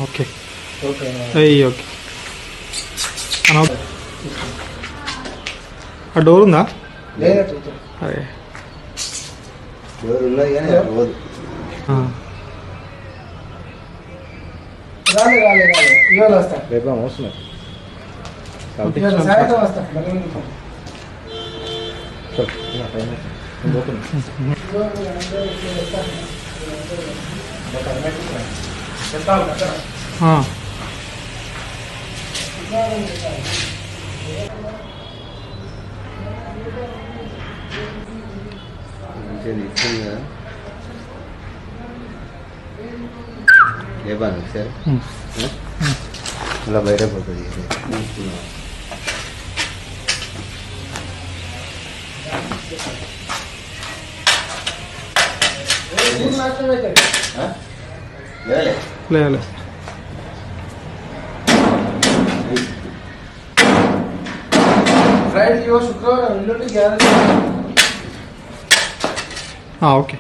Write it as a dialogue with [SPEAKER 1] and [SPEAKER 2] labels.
[SPEAKER 1] Okay అయ్యి okay ఆ door ఉందా? అదే
[SPEAKER 2] డోర్ ఉన్నది కానీ పోదు. రేపు వస్తున్నారు ఇస్తుంది కదా లేపాను సార్ అలా బయట పోతుంది.
[SPEAKER 1] లేదు
[SPEAKER 3] ఫ్రైడే శుక్రవారం
[SPEAKER 1] ఓకే.